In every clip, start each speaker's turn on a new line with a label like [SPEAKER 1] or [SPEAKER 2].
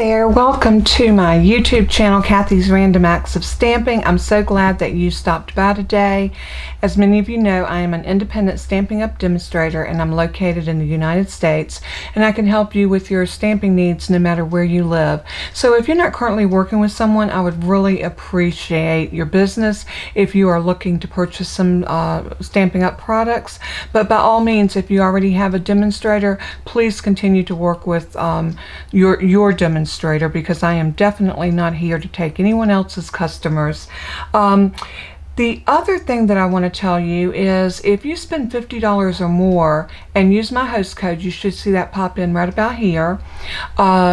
[SPEAKER 1] there, welcome to my YouTube channel, Kathy's Random Acts of Stamping. I'm so glad that you stopped by today. As many of you know, I am an independent Stampin' Up demonstrator and I'm located in the United States, and I can help you with your stamping needs no matter where you live. So if you're not currently working with someone, I would really appreciate your business if you are looking to purchase some Stampin' Up products. But by all means, if you already have a demonstrator, please continue to work with your demonstrator, because I am definitely not here to take anyone else's customers. The other thing that I want to tell you is if you spend $50 or more and use my host code, you should see that pop in right about here.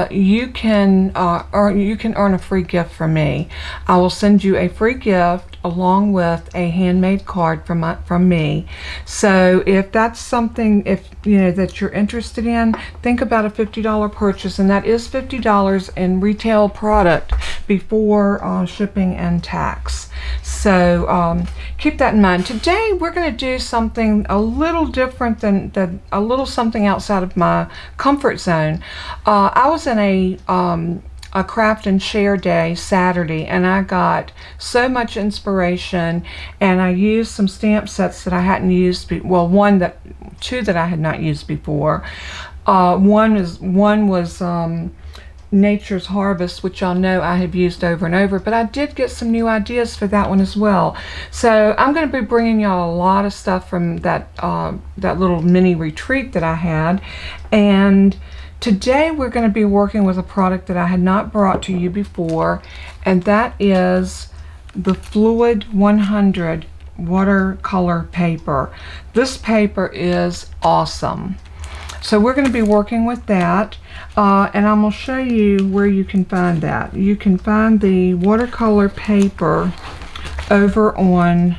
[SPEAKER 1] You can earn a free gift from me. I will send you a free gift along with a handmade card from me. So if that's something, if you know that you're interested in, think about a $50 purchase, and that is $50 in retail product before shipping and tax. So keep that in mind. Today we're going to do something a little different than a little something outside of my comfort zone. I was in a craft and share day Saturday, and I got so much inspiration, and I used some stamp sets that I hadn't used, two that I had not used before. One was Nature's Harvest, which y'all know I have used over and over, but I did get some new ideas for that one as well. So I'm going to be bringing y'all a lot of stuff from that little mini retreat that I had, and today we're going to be working with a product that I had not brought to you before, and that is the Fluid 100 watercolor paper. This paper is awesome. So we're going to be working with that, and I'm going to show you where you can find that. You can find the watercolor paper over on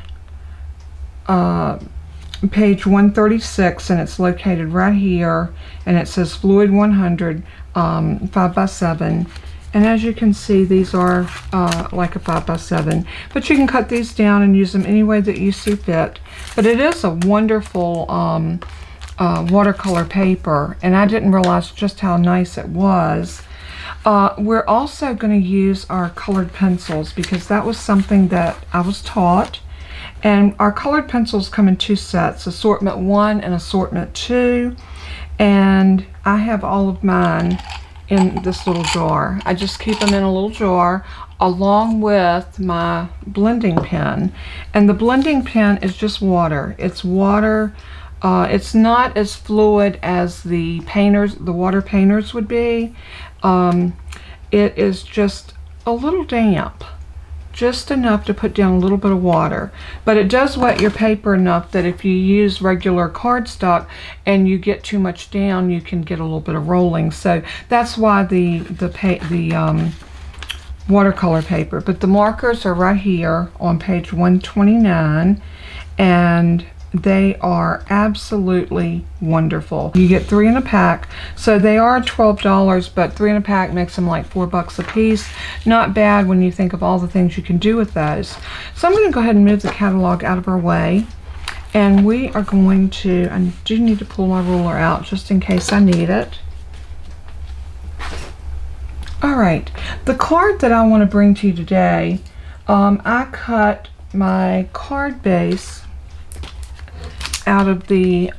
[SPEAKER 1] page 136, and it's located right here, and it says Fluid 100 5x7, and as you can see, these are like a 5x7, but you can cut these down and use them any way that you see fit. But it is a wonderful watercolor paper, and I didn't realize just how nice it was. We're also going to use our colored pencils, because that was something that I was taught. And our colored pencils come in two sets, assortment 1 and assortment 2. And I have all of mine in this little jar. I just keep them in a little jar along with my blending pen. And the blending pen is just water. It's water. It's not as fluid as the water painters would be. It is just a little damp. Just enough to put down a little bit of water, but it does wet your paper enough that if you use regular cardstock and you get too much down, you can get a little bit of rolling. So that's why the watercolor paper. But the markers are right here on page 129, and they are absolutely wonderful. You get 3 in a pack, so they are $12, but 3 in a pack makes them like $4 a piece. Not bad when you think of all the things you can do with those. So I'm going to go ahead and move the catalog out of our way, and we are going to, I do need to pull my ruler out just in case I need it. Alright, the card that I want to bring to you today, I cut my card base out of the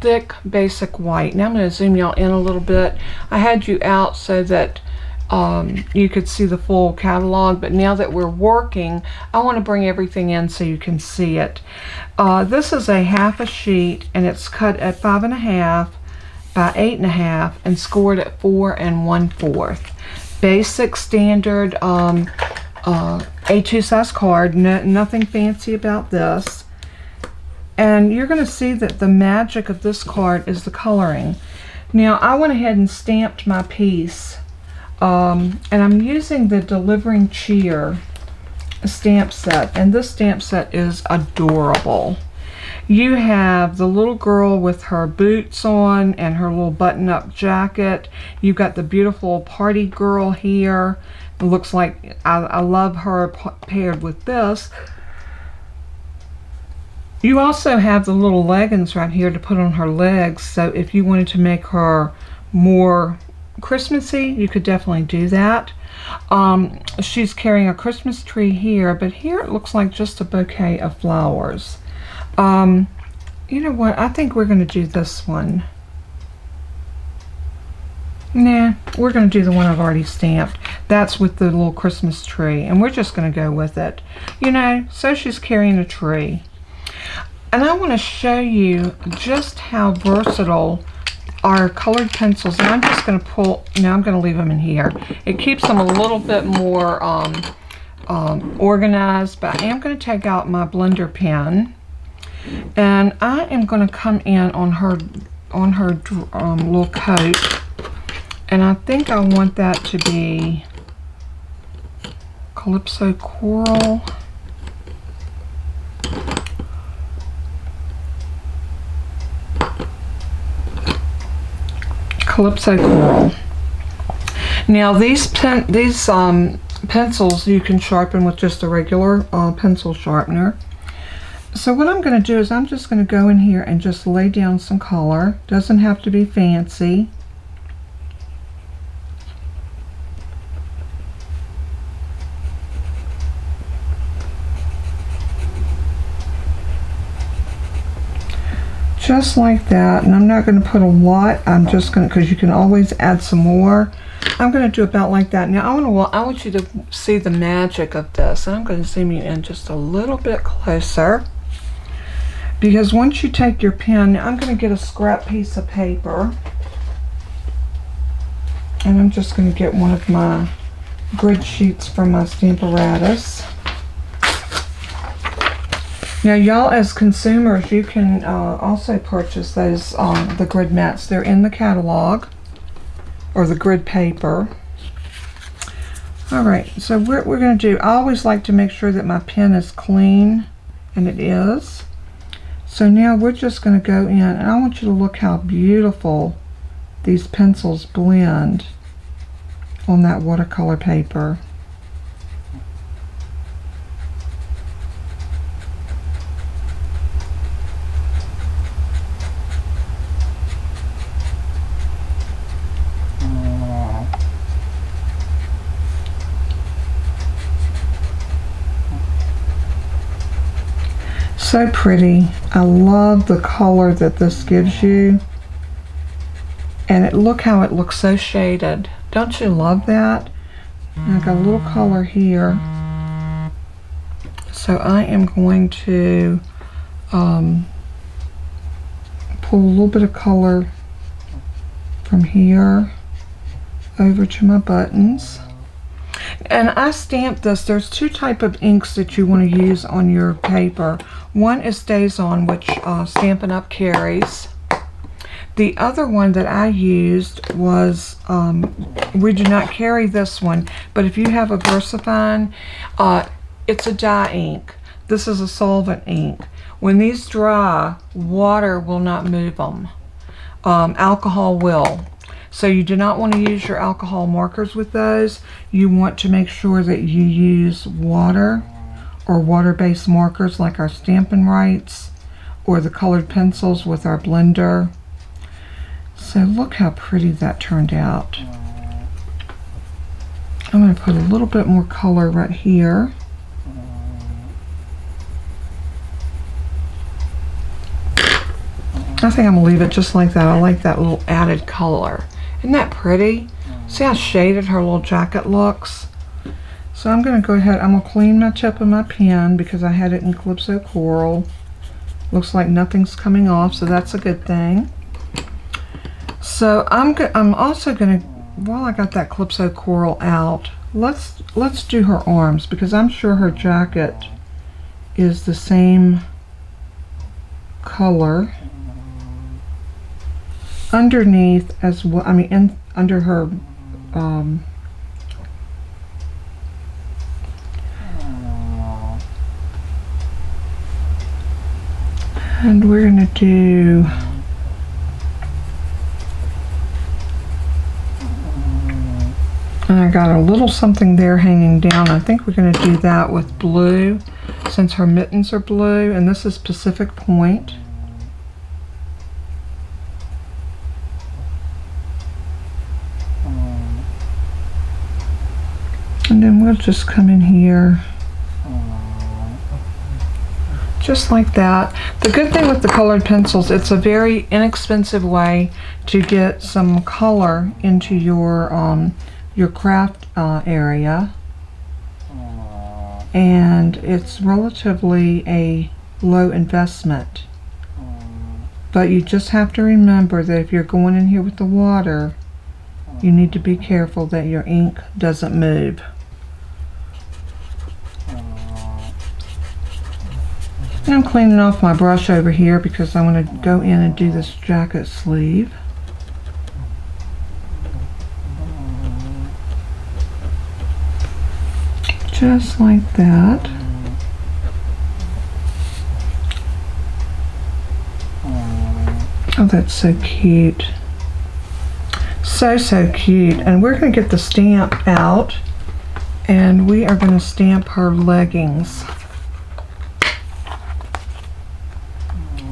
[SPEAKER 1] thick basic white. Now I'm going to zoom y'all in a little bit. I had you out so that you could see the full catalog, but now that we're working, I want to bring everything in so you can see it. This is a half a sheet, and it's cut at 5.5 by 8.5 and scored at 4 1/4. Basic standard A2 size card. Nothing fancy about this. And you're going to see that the magic of this card is the coloring. Now I went ahead and stamped my piece, and I'm using the Delivering Cheer stamp set, and this stamp set is adorable. You have the little girl with her boots on and her little button-up jacket. You've got the beautiful party girl here. It looks like I love her paired with this. You also have the little leggings right here to put on her legs, so if you wanted to make her more Christmassy, you could definitely do that. She's carrying a Christmas tree here, but here it looks like just a bouquet of flowers. You know what? I think we're going to do this one. Nah, we're going to do the one I've already stamped. That's with the little Christmas tree, and we're just going to go with it. You know, so she's carrying a tree. And I want to show you just how versatile our colored pencils, and I'm just going to pull, now I'm going to leave them in here. It keeps them a little bit more organized, but I am going to take out my blender pen, and I am going to come in on her little coat. And I think I want that to be Calypso Coral. Calypso Coral. Now these pencils you can sharpen with just a regular pencil sharpener. So what I'm going to do is I'm just going to go in here and just lay down some color. Doesn't have to be fancy. Just like that, and I'm not going to put a lot. I'm just going to, because you can always add some more. I'm going to do about like that. Now I want you to see the magic of this, and I'm going to zoom you in just a little bit closer. Because once you take your pen, I'm going to get a scrap piece of paper, and I'm just going to get one of my grid sheets from my Stamparatus. Now y'all, as consumers, you can also purchase those, the grid mats. They're in the catalog, or the grid paper. Alright, so what we're going to do, I always like to make sure that my pen is clean, and it is. So now we're just going to go in, and I want you to look how beautiful these pencils blend on that watercolor paper. So pretty. I love the color that this gives you, and look how it looks so shaded. Don't you love that? And I got a little color here, so I am going to pull a little bit of color from here over to my buttons. And I stamped this. There's two types of inks that you want to use on your paper. One is Stazon, which Stampin Up carries. The other one that I used was, we do not carry this one, but if you have a VersaFine, it's a dye ink. This is a solvent ink. When these dry, water will not move them. Alcohol will. So you do not want to use your alcohol markers with those. You want to make sure that you use water or water-based markers like our Stampin' Rights or the colored pencils with our blender. So look how pretty that turned out. I'm going to put a little bit more color right here. I think I'm going to leave it just like that. I like that little added color. Isn't that pretty? See how shaded her little jacket looks? So I'm going to go ahead, I'm going to clean my tip of my pen because I had it in Calypso Coral. Looks like nothing's coming off, so that's a good thing. So I'm also going to, while I got that Calypso Coral out, let's do her arms, because I'm sure her jacket is the same color underneath as well. I mean, under her and we're gonna do and I got a little something there hanging down. I think we're gonna do that with blue since her mittens are blue, and this is Pacific Point. And then we'll just come in here just like that. The good thing with the colored pencils, it's a very inexpensive way to get some color into your craft area, and it's relatively a low investment. But you just have to remember that if you're going in here with the water, you need to be careful that your ink doesn't move. And I'm cleaning off my brush over here because I want to go in and do this jacket sleeve. Just like that. Oh, that's so cute. So cute. And we're going to get the stamp out, and we are going to stamp her leggings.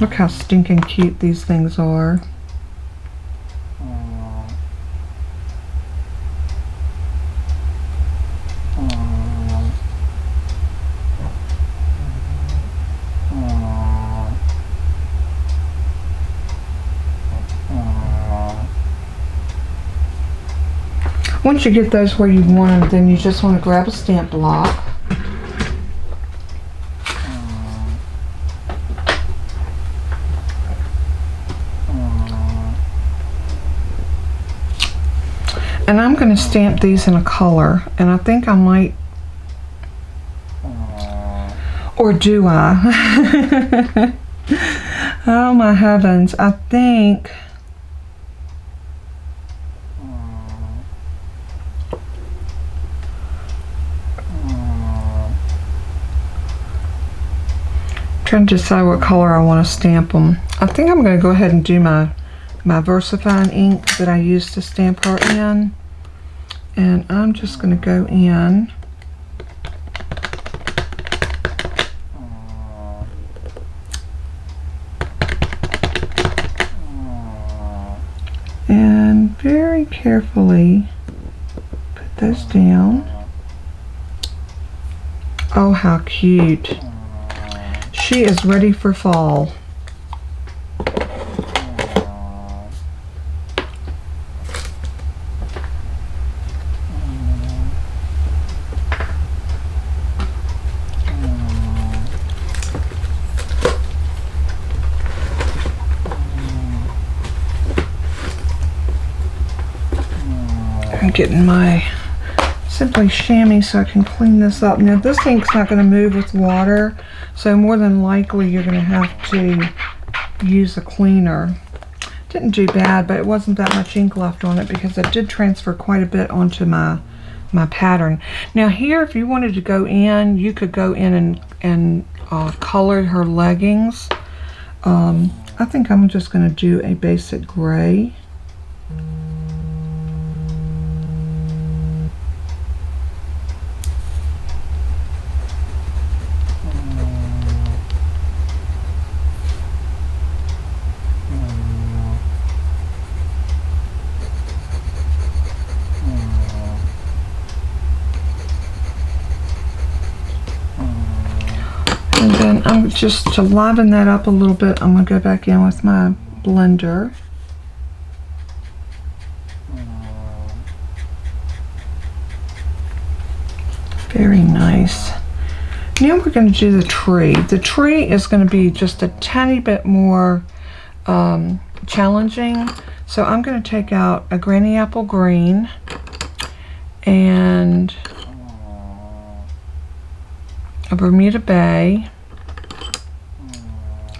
[SPEAKER 1] Look how stinking cute these things are. Once you get those where you want them, then you just want to grab a stamp block. And I'm going to stamp these in a color, and I think I might, or do I? Oh my heavens, I think trying to decide what color I want to stamp them. I think I'm going to go ahead and do my VersaFine ink that I used to stamp her in, and I'm just going to go in and very carefully put those down. Oh, how cute. She is ready for fall. I'm getting my Simply Chamois so I can clean this up. Now this ink's not going to move with water, so more than likely you're going to have to use a cleaner. Didn't do bad, but it wasn't that much ink left on it because it did transfer quite a bit onto my pattern. Now here, if you wanted to go in, you could go in and color her leggings. I think I'm just going to do a basic gray. And then I'm just to liven that up a little bit, I'm going to go back in with my blender. Very nice. Now we're going to do the tree. The tree is going to be just a tiny bit more challenging. So I'm going to take out a Granny Apple Green and a Bermuda Bay,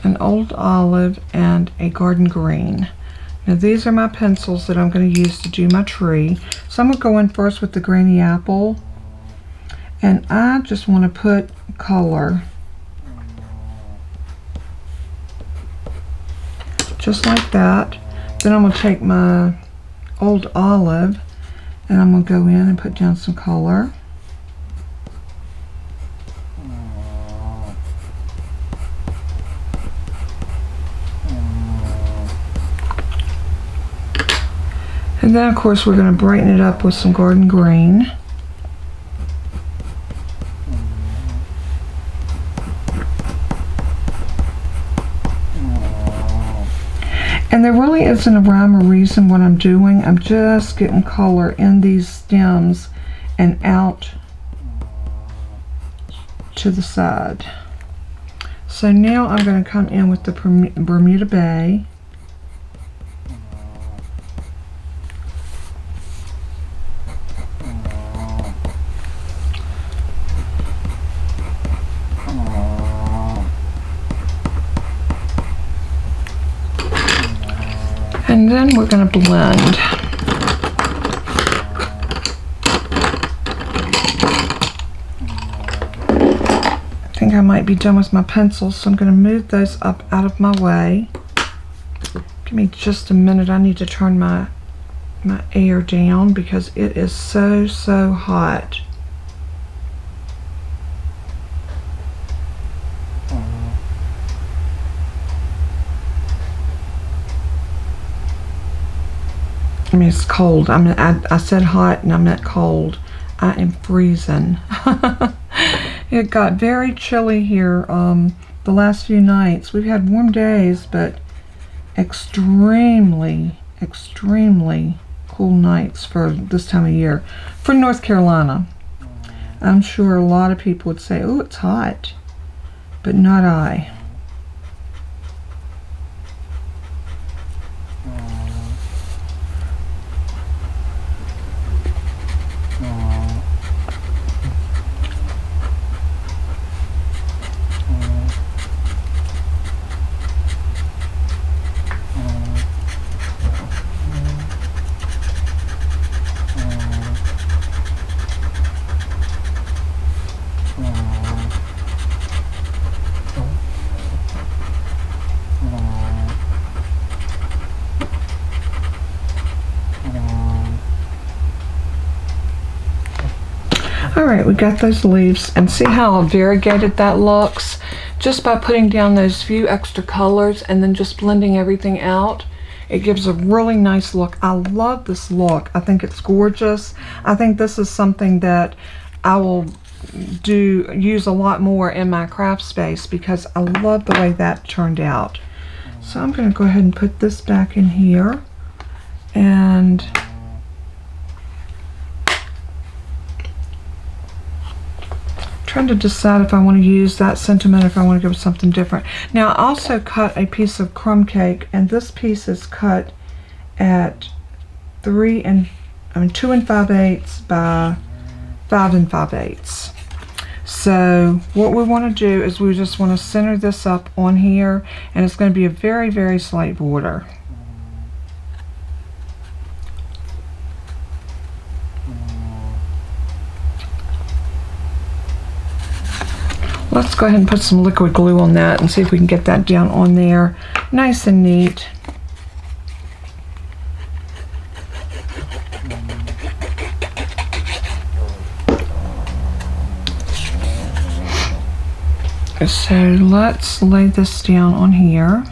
[SPEAKER 1] an Old Olive, and a Garden Green. Now these are my pencils that I'm going to use to do my tree. So I'm going to go in first with the Granny Apple, and I just want to put color just like that. Then I'm going to take my Old Olive and I'm going to go in and put down some color. And then of course we're going to brighten it up with some Garden Green. And there really isn't a rhyme or reason what I'm doing. I'm just getting color in these stems and out to the side. So now I'm going to come in with the Bermuda Bay. And then we're going to blend. I think I might be done with my pencils, so I'm going to move those up out of my way. Give me just a minute. I need to turn my air down because it is so hot. I mean, it's cold. I said hot and I meant cold. I am freezing. It got very chilly here the last few nights. We've had warm days, but extremely cool nights for this time of year. For North Carolina. I'm sure a lot of people would say, oh, it's hot. But not I. Alright, we got those leaves, and see how variegated that looks? Just by putting down those few extra colors and then just blending everything out, it gives a really nice look. I love this look. I think it's gorgeous. I think this is something that I will use a lot more in my craft space because I love the way that turned out. So I'm going to go ahead and put this back in here, and trying to decide if I want to use that sentiment, if I want to go with something different. Now, I also cut a piece of crumb cake, and this piece is cut at 2 5/8 by 5 5/8. So what we want to do is we just want to center this up on here, and it's going to be a very slight border. Let's go ahead and put some liquid glue on that and see if we can get that down on there nice and neat. So let's lay this down on here.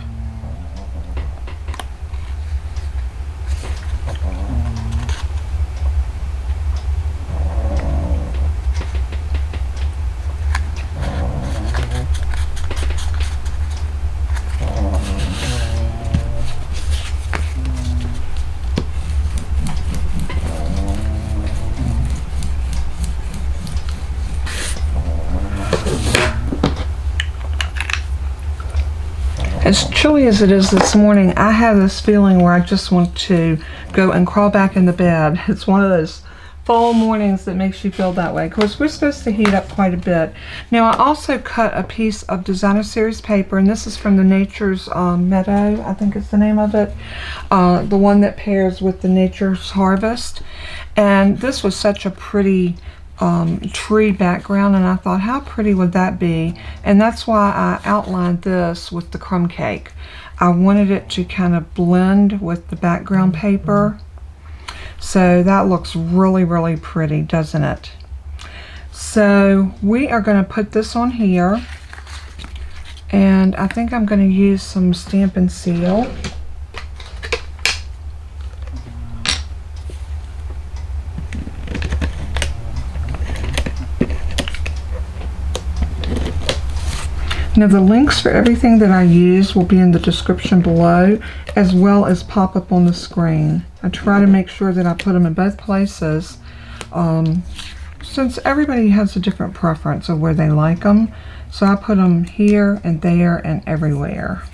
[SPEAKER 1] As chilly as it is this morning, I have this feeling where I just want to go and crawl back in the bed. It's one of those fall mornings that makes you feel that way. Of course, we're supposed to heat up quite a bit. Now, I also cut a piece of Designer Series paper, and this is from the Nature's Meadow, I think is the name of it. The one that pairs with the Nature's Harvest. And this was such a pretty tree background, and I thought, how pretty would that be? And that's why I outlined this with the crumb cake. I wanted it to kind of blend with the background paper. So that looks really pretty, doesn't it? So we are going to put this on here, and I think I'm going to use some Stampin' Seal. Now the links for everything that I use will be in the description below, as well as pop up on the screen. I try to make sure that I put them in both places, since everybody has a different preference of where they like them. So I put them here and there and everywhere.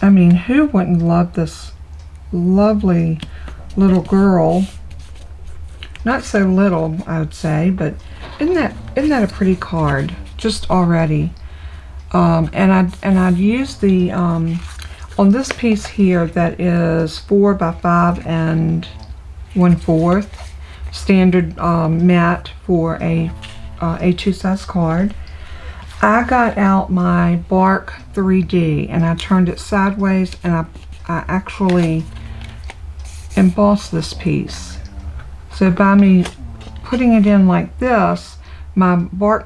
[SPEAKER 1] I mean, who wouldn't love this lovely little girl? Not so little, I would say, but isn't that a pretty card just already? And I'd use the on this piece here that is 4 by 5 and 1/4 standard matte for a A2 size card. I got out my Bark 3D and I turned it sideways, and I actually embossed this piece. So by me putting it in like this, my bark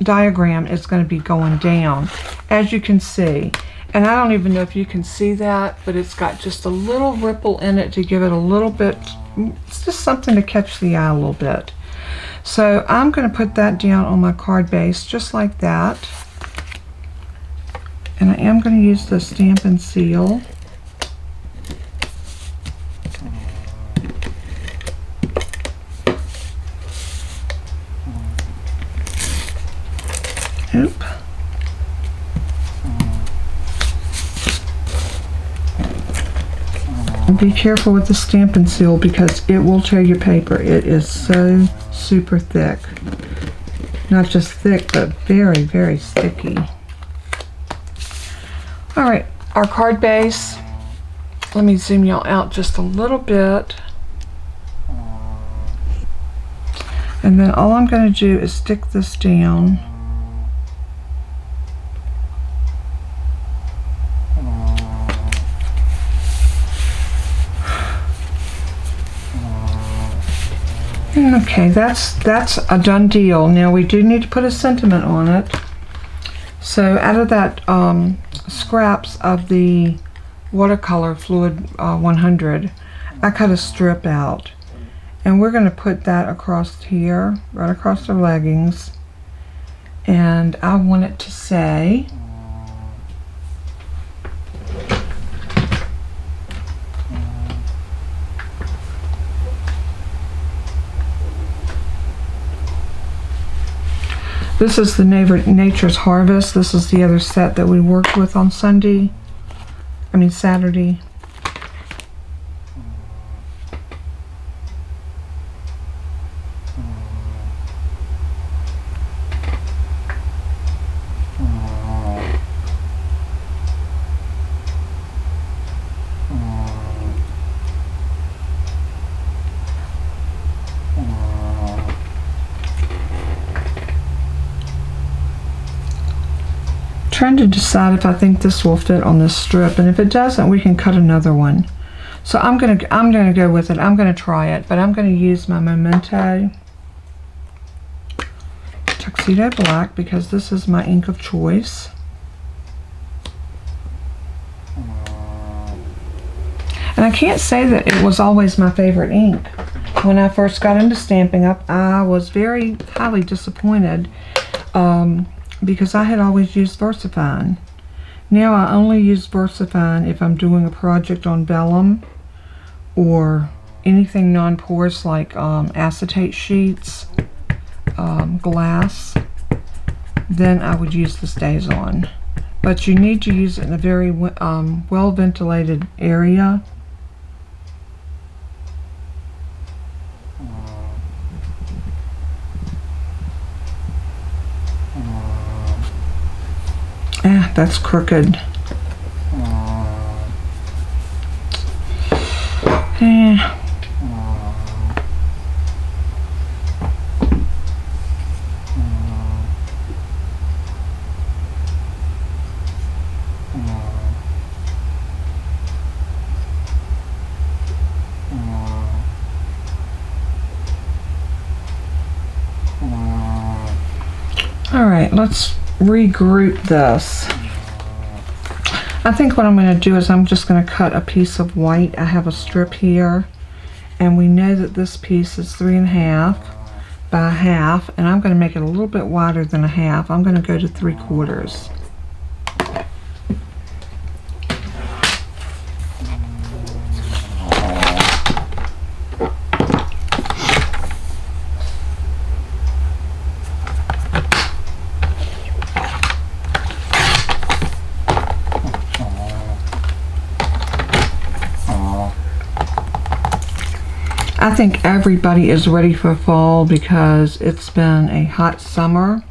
[SPEAKER 1] diagram is going to be going down, as you can see. And I don't even know if you can see that, but it's got just a little ripple in it to give it a little bit, it's just something to catch the eye a little bit. So I'm going to put that down on my card base just like that. And I am going to use the Stamp and Seal. Oop. Be careful with the Stamp and Seal because it will tear your paper. It is so super thick. Not just thick, but very, very sticky. Alright, our card base. Let me zoom y'all out just a little bit. And then all I'm going to do is stick this down. Okay, that's a done deal. Now we do need to put a sentiment on it. So out of that scraps of the watercolor fluid 100, I cut a strip out, and we're going to put that across here, right across the leggings, and I want it to say this is the Nature's Harvest. This is the other set that we worked with on Saturday. Trying to decide if I think this will fit on this strip, and if it doesn't, we can cut another one. So I'm gonna go with it. I'm gonna try it, but I'm gonna use my Memento Tuxedo Black because this is my ink of choice. And I can't say that it was always my favorite ink. When I first got into Stampin' Up, I was very highly disappointed because I had always used VersaFine. Now I only use VersaFine if I'm doing a project on vellum or anything non-porous like acetate sheets, glass. Then I would use the Stazon. But you need to use it in a very well ventilated area. That's crooked. All right, let's regroup this. I think what I'm going to do is I'm just going to cut a piece of white. I have a strip here, and we know that this piece is 3.5. by half, and I'm going to make it a little bit wider than a half. I'm going to go to 3/4. I think everybody is ready for fall because it's been a hot summer.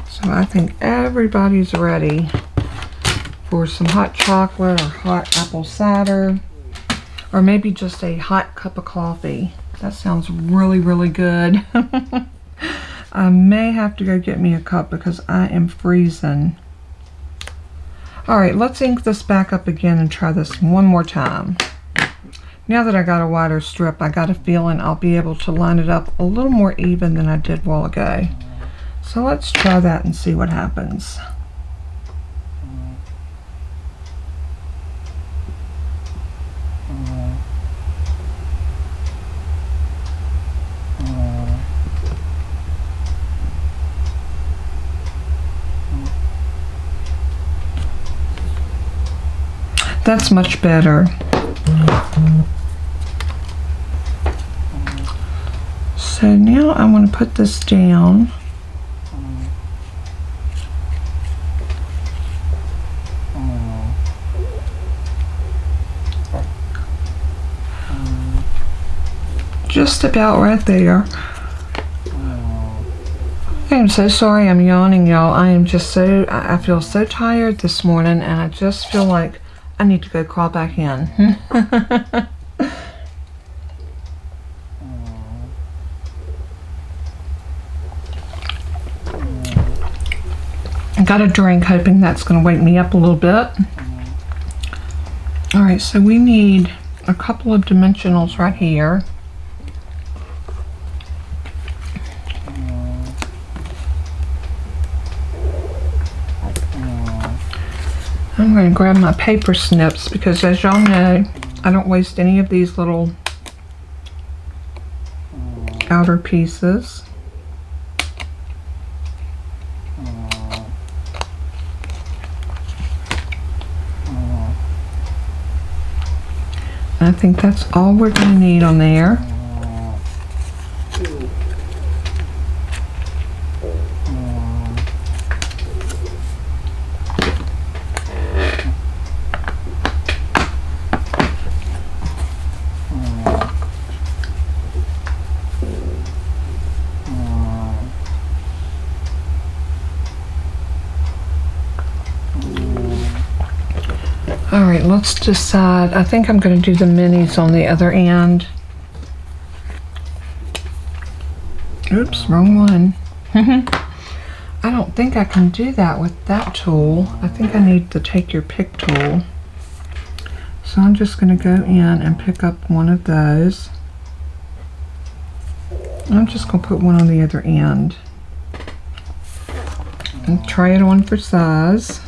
[SPEAKER 1] So I think everybody's ready for some hot chocolate or hot apple cider, or maybe just a hot cup of coffee. That sounds really, really good. I may have to go get me a cup because I am freezing. Alright, let's ink this back up again and try this one more time. Now that I got a wider strip, I got a feeling I'll be able to line it up a little more even than I did a while ago. So let's try that and see what happens. That's much better. So now I want to put this down. Just about right there. I am so sorry I'm yawning, y'all. I feel so tired this morning, and I just feel like I need to go crawl back in. I got a drink, hoping that's going to wake me up a little bit. Alright, so we need a couple of dimensionals right here. I'm going to grab my paper snips because, as y'all know, I don't waste any of these little outer pieces. I think that's all we're going to need on there. Alright, let's decide. I think I'm going to do the minis on the other end. Oops, wrong one. I don't think I can do that with that tool. I think I need to take your pick tool. So I'm just going to go in and pick up one of those. I'm just going to put one on the other end. And try it on for size.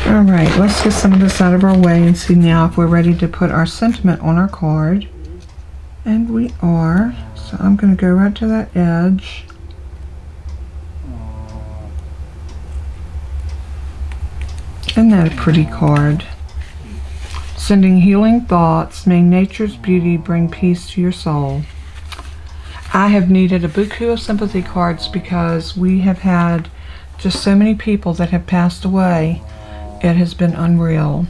[SPEAKER 1] Alright, let's get some of this out of our way and see now if we're ready to put our sentiment on our card. And we are. So I'm going to go right to that edge. Isn't that a pretty card? Sending healing thoughts, may nature's beauty bring peace to your soul. I have needed a buku of sympathy cards because we have had just so many people that have passed away. It has been unreal.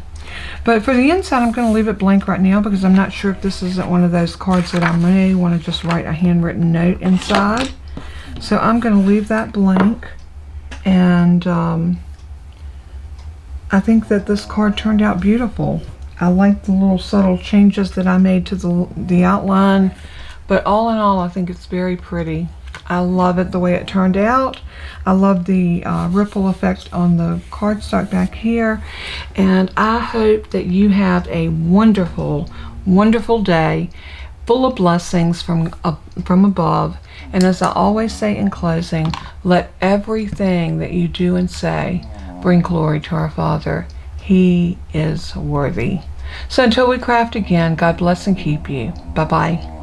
[SPEAKER 1] But for the inside, I'm going to leave it blank right now because I'm not sure if this isn't one of those cards that I may want to just write a handwritten note inside. So I'm going to leave that blank, and I think that this card turned out beautiful. I like the little subtle changes that I made to the outline, but all in all, I think it's very pretty. I love it the way it turned out. I love the ripple effect on the cardstock back here, and I hope that you have a wonderful, wonderful day full of blessings from above. And as I always say in closing, let everything that you do and say bring glory to our Father. He is worthy. So until we craft again, God bless and keep you. Bye-bye.